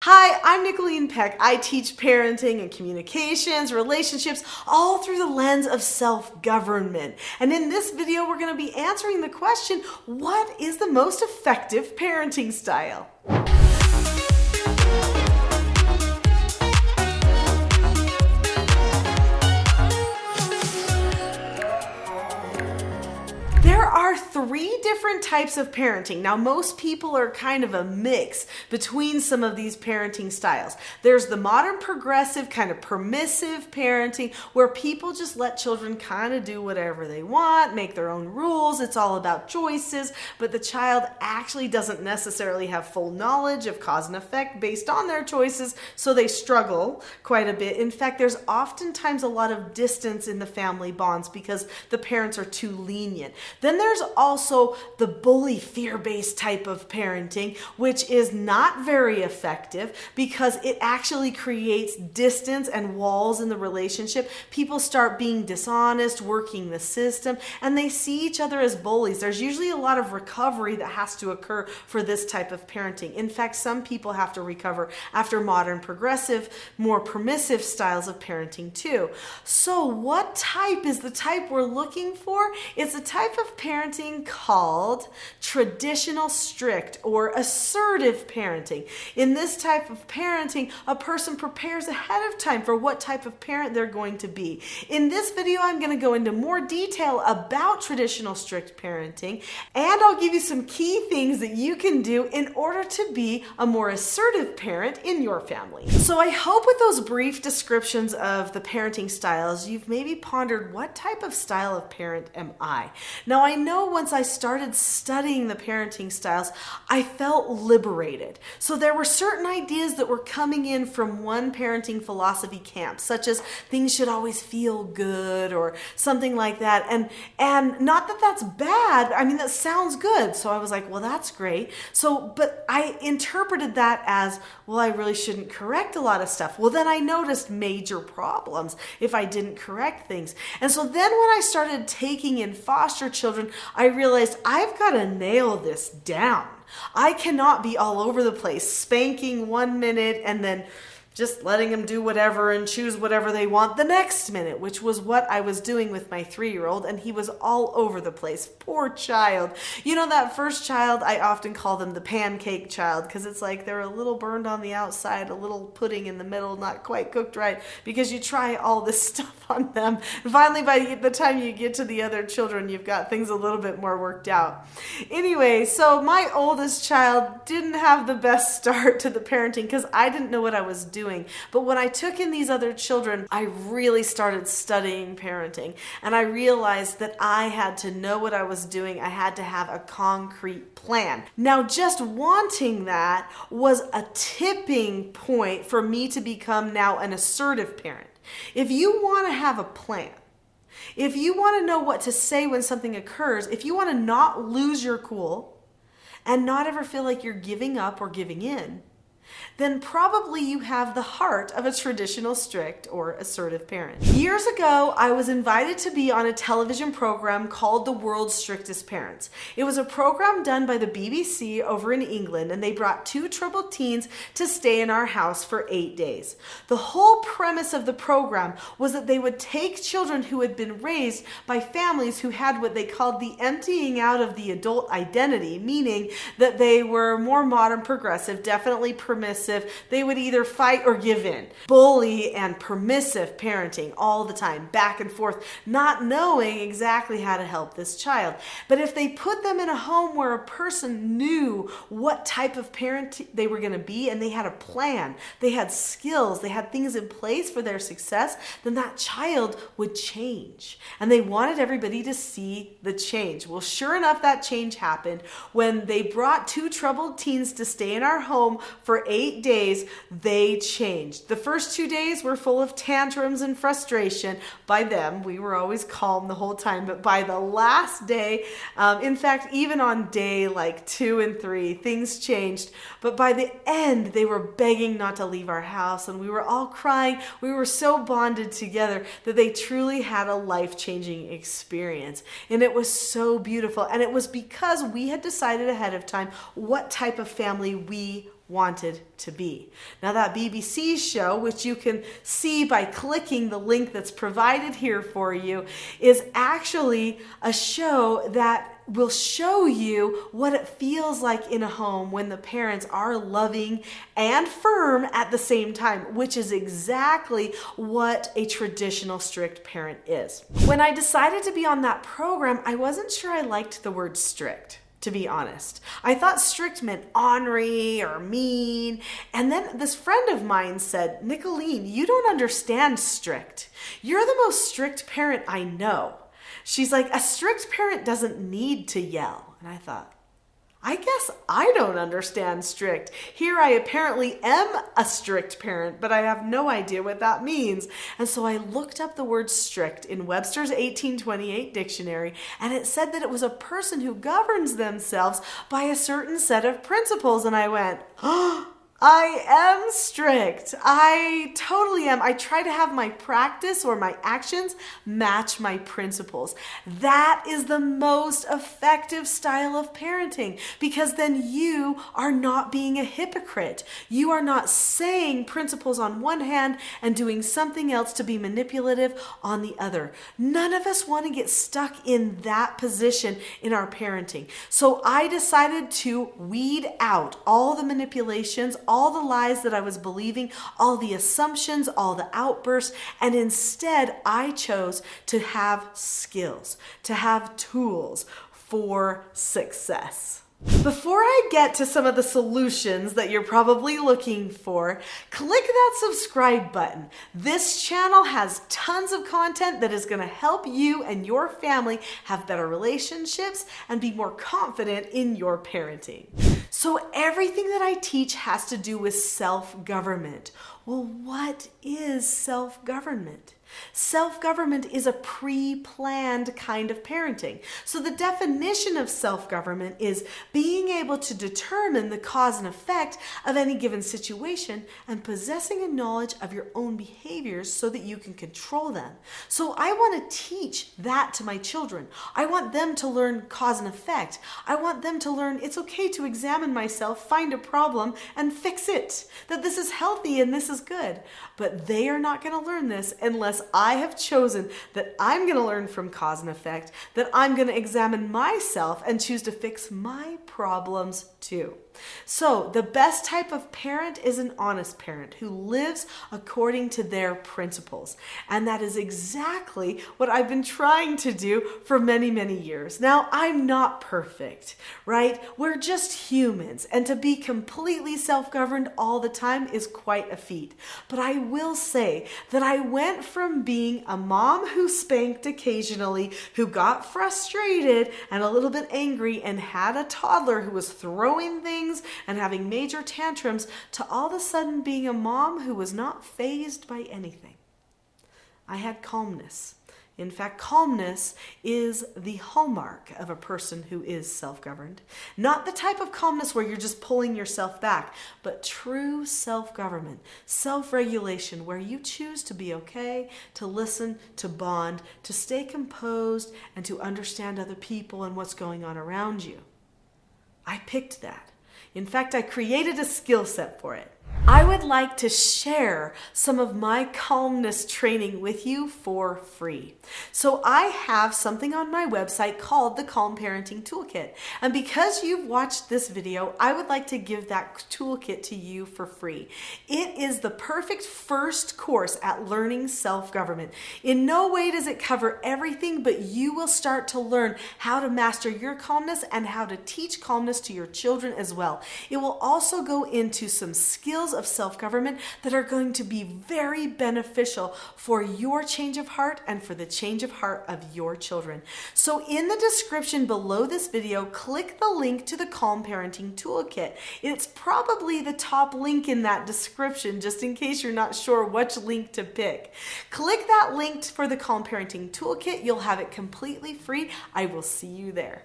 Hi, I'm Nicholeen Peck. I teach parenting and communications, relationships, all through the lens of self-government. And in this video, we're going to be answering the question, what is the most effective parenting style? There are three different types of parenting. Now, most people are kind of a mix between some of these parenting styles. There's the modern progressive kind of permissive parenting where people just let children kind of do whatever they want, make their own rules. It's all about choices, but the child actually doesn't necessarily have full knowledge of cause and effect based on their choices, so they struggle quite a bit. In fact, there's oftentimes a lot of distance in the family bonds because the parents are too lenient. Then there's also the bully, fear-based type of parenting, which is not very effective because it actually creates distance and walls in the relationship. People start being dishonest, working the system, and they see each other as bullies. There's usually a lot of recovery that has to occur for this type of parenting. In fact, some people have to recover after modern progressive, more permissive styles of parenting too. So what type is the type we're looking for? It's a type of parenting called traditional strict or assertive parenting. In this type of parenting, a person prepares ahead of time for what type of parent they're going to be. In this video, I'm going to go into more detail about traditional strict parenting, and I'll give you some key things that you can do in order to be a more assertive parent in your family. So I hope with those brief descriptions of the parenting styles, you've maybe pondered, what type of style of parent am I? Now, I know once I started studying the parenting styles, I felt liberated. So there were certain ideas that were coming in from one parenting philosophy camp, such as things should always feel good or something like that. And not that that's bad. I mean, that sounds good. So I was like, well, that's great. But I interpreted that as, well, I really shouldn't correct a lot of stuff. Well, then I noticed major problems if I didn't correct things. And so then when I started taking in foster children, I realized I've got to nail this down. I cannot be all over the place, spanking 1 minute and then just letting them do whatever and choose whatever they want the next minute, which was what I was doing with my 3-year-old, and he was all over the place. Poor child. You know, that first child, I often call them the pancake child because it's like they're a little burned on the outside, a little pudding in the middle, not quite cooked right, because you try all this stuff on them. And finally, by the time you get to the other children, you've got things a little bit more worked out. Anyway, so my oldest child didn't have the best start to the parenting because I didn't know what I was doing. But when I took in these other children, I really started studying parenting, and I realized that I had to know what I was doing. I had to have a concrete plan. Now, just wanting that was a tipping point for me to become now an assertive parent. If you want to have a plan, if you want to know what to say when something occurs, if you want to not lose your cool and not ever feel like you're giving up or giving in, then probably you have the heart of a traditional strict or assertive parent. Years ago, I was invited to be on a television program called The World's Strictest Parents. It was a program done by the BBC over in England, and they brought 2 troubled teens to stay in our house for 8 days. The whole premise of the program was that they would take children who had been raised by families who had what they called the emptying out of the adult identity, meaning that they were more modern progressive, definitely permissive. They would either fight or give in. Bully and permissive parenting all the time, back and forth, not knowing exactly how to help this child. But if they put them in a home where a person knew what type of parent they were going to be, and they had a plan, they had skills, they had things in place for their success, then that child would change. And they wanted everybody to see the change. Well, sure enough, that change happened when they brought 2 troubled teens to stay in our home for 8 days. They changed. The first 2 days were full of tantrums and frustration by them. We were always calm the whole time, but by the last day, in fact, even on day like 2 and 3, things changed. But by the end, they were begging not to leave our house, and we were all crying. We were so bonded together that they truly had a life-changing experience. And it was so beautiful. And it was because we had decided ahead of time what type of family we wanted to be. Now that BBC show, which you can see by clicking the link that's provided here for you, is actually a show that will show you what it feels like in a home when the parents are loving and firm at the same time, which is exactly what a traditional strict parent is. When I decided to be on that program, I wasn't sure I liked the word strict, to be honest. I thought strict meant ornery or mean. And then this friend of mine said, Nicholeen, you don't understand strict. You're the most strict parent I know. She's like, a strict parent doesn't need to yell. And I thought, I guess I don't understand strict. Here I apparently am a strict parent, but I have no idea what that means. And so I looked up the word strict in Webster's 1828 dictionary, and it said that it was a person who governs themselves by a certain set of principles. And I went, oh, I am strict. I totally am. I try to have my practice or my actions match my principles. That is the most effective style of parenting, because then you are not being a hypocrite. You are not saying principles on one hand and doing something else to be manipulative on the other. None of us want to get stuck in that position in our parenting. So I decided to weed out all the manipulations, all the lies that I was believing, all the assumptions, all the outbursts, and instead I chose to have skills, to have tools for success. Before I get to some of the solutions that you're probably looking for, click that subscribe button. This channel has tons of content that is going to help you and your family have better relationships and be more confident in your parenting. So everything that I teach has to do with self-government. Well, what is self-government? Self-government is a pre-planned kind of parenting. So the definition of self-government is being able to determine the cause and effect of any given situation and possessing a knowledge of your own behaviors so that you can control them. So I want to teach that to my children. I want them to learn cause and effect. I want them to learn it's okay to examine myself, find a problem, and fix it. That this is healthy and this is good. But they are not going to learn this unless I have chosen that I'm going to learn from cause and effect, that I'm going to examine myself and choose to fix my problems too. So the best type of parent is an honest parent who lives according to their principles. And that is exactly what I've been trying to do for many, many years. Now, I'm not perfect, right? We're just humans. And to be completely self-governed all the time is quite a feat. But I will say that I went from being a mom who spanked occasionally, who got frustrated and a little bit angry and had a toddler who was throwing things and having major tantrums, to all of a sudden being a mom who was not fazed by anything. I had calmness. In fact, calmness is the hallmark of a person who is self-governed. Not the type of calmness where you're just pulling yourself back, but true self-government, self-regulation, where you choose to be okay, to listen, to bond, to stay composed, and to understand other people and what's going on around you. I picked that. In fact, I created a skill set for it. I would like to share some of my calmness training with you for free. So I have something on my website called the Calm Parenting Toolkit. And because you've watched this video, I would like to give that toolkit to you for free. It is the perfect first course at learning self-government. In no way does it cover everything, but you will start to learn how to master your calmness and how to teach calmness to your children as well. It will also go into some skills of self-government that are going to be very beneficial for your change of heart and for the change of heart of your children. So in the description below this video, click the link to the Calm Parenting Toolkit. It's probably the top link in that description, just in case you're not sure which link to pick. Click that link for the Calm Parenting Toolkit. You'll have it completely free. I will see you there.